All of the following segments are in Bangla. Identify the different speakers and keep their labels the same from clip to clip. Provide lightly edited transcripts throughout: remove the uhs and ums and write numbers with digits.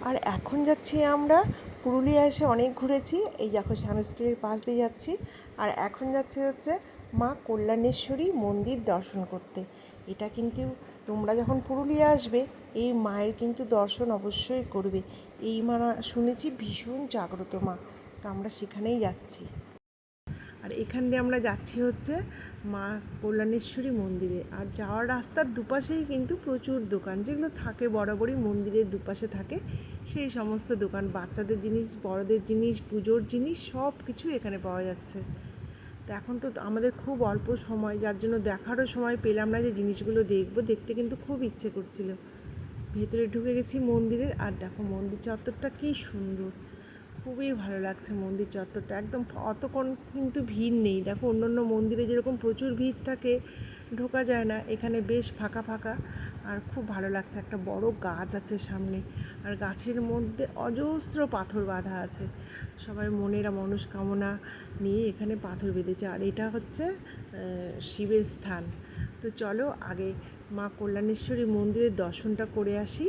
Speaker 1: আর এখন যাচ্ছি আমরা পুরুলিয়া এসে অনেক ঘুরেছি, এই দেখো স্বামী স্ত্রীর পাশ দিয়ে যাচ্ছি। আর এখন যাচ্ছি হচ্ছে মা কল্যাণেশ্বরী মন্দির দর্শন করতে। এটা কিন্তু তোমরা যখন পুরুলিয়া আসবে এই মায়ের কিন্তু দর্শন অবশ্যই করবে। এই মা শুনেছি ভীষণ জাগ্রত মা, তো আমরা সেখানেই যাচ্ছি। আর এখান দিয়ে আমরা যাচ্ছি হচ্ছে মা কল্যাণেশ্বরী মন্দিরে। আর যাওয়ার রাস্তার দুপাশেই কিন্তু প্রচুর দোকান, যেগুলো থাকে বরাবরই মন্দিরের দুপাশে থাকে, সেই সমস্ত দোকান, বাচ্চাদের জিনিস, বড়দের জিনিস, পুজোর জিনিস সব কিছু এখানে পাওয়া যাচ্ছে। তো এখন তো আমাদের খুব অল্প সময়, যার জন্য দেখারও সময় পেলাম না যে জিনিসগুলো দেখতে কিন্তু খুব ইচ্ছে করছিল। ভেতরে ঢুকে গেছি মন্দিরের, আর দেখো মন্দির চত্বরটা কী সুন্দর, খুবই ভালো লাগছে মন্দির চত্বরটা। একদম অতক্ষণ কিন্তু ভিড় নেই, দেখো অন্য অন্য মন্দিরে যেরকম প্রচুর ভিড় থাকে, ঢোকা যায় না, এখানে বেশ ফাঁকা ফাঁকা। আর খুব ভালো লাগছে, একটা বড় গাছ আছে সামনে, আর গাছের মধ্যে অজস্র পাথর বাঁধা আছে। সবাই মনের মনস্কামনা নিয়ে এখানে পাথর বেঁধেছে। আর এটা হচ্ছে শিবের স্থান। তো চলো আগে মা কল্যাণেশ্বরী মন্দিরের দর্শনটা করে আসি।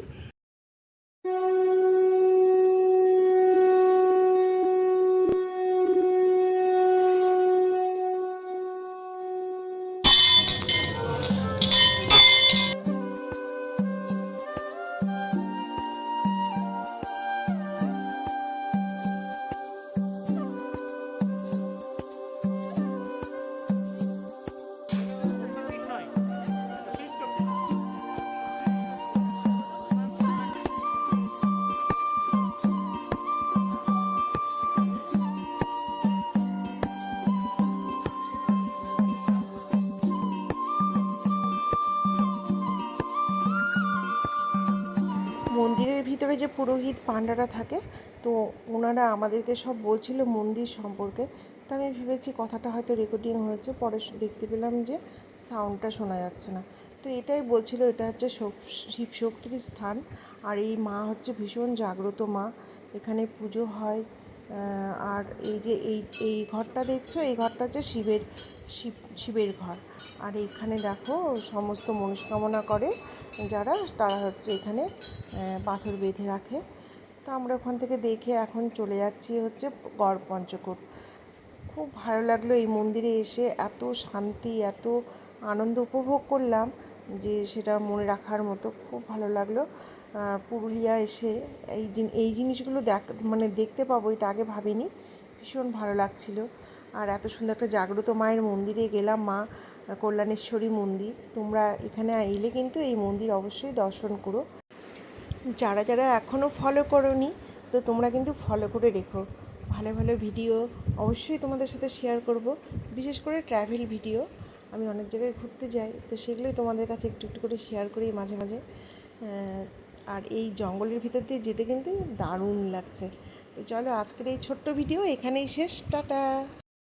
Speaker 1: মন্দিরের ভিতরে যে পুরোহিত পাণ্ডারা থাকে, তো ওনারা আমাদেরকে সব বলছিল মন্দির সম্পর্কে। তো আমি ভেবেছি কথাটা হয়তো রেকর্ডিং হয়েছে, পরে দেখতে পেলাম যে সাউন্ডটা শোনা যাচ্ছে না। তো এটাই বলছিল, এটা হচ্ছে শিব শক্তির স্থান। আর এই মা হচ্ছে ভীষণ জাগ্রত মা, এখানে পুজো হয়। আর এই যে এই ঘরটা দেখছো, এই ঘরটা হচ্ছে শিবের ঘর। আর এখানে দেখো সমস্ত মনস্কামনা করে যারা, তারা হচ্ছে এখানে পাথর বেঁধে রাখে। তো আমরা ওখান থেকে দেখে এখন চলে যাচ্ছি হচ্ছে গড়পঞ্চকোট। খুব ভালো লাগলো এই মন্দিরে এসে, এত শান্তি, এত আনন্দ উপভোগ করলাম যে সেটা মনে রাখার মতো। খুব ভালো লাগলো পুরুলিয়া এসে এই জিনিসগুলো দেখতে পাবো, এটা আগে ভাবিনি। ভীষণ ভালো লাগছিল। আর এত সুন্দর একটা জাগ্রত মায়ের মন্দিরে গেলাম, মা কল্যাণেশ্বরী মন্দির। তোমরা এখানে এলে কিন্তু এই মন্দির অবশ্যই দর্শন করো। যারা যারা এখনও ফলো করোনি, তো তোমরা কিন্তু ফলো করে রেখো। ভালো ভালো ভিডিও অবশ্যই তোমাদের সাথে শেয়ার করব, বিশেষ করে ট্র্যাভেল ভিডিও। আমি অনেক জায়গায় ঘুরতে যাই, তো সেগুলোই তোমাদের কাছে একটু একটু করে শেয়ার করি মাঝে মাঝে। আর এই জঙ্গলের ভিতর দিয়ে যেতে কিন্তু দারুণ লাগছে। তো চলো আজকের এই ছোট্ট ভিডিও এখানেই শেষ, টাটা।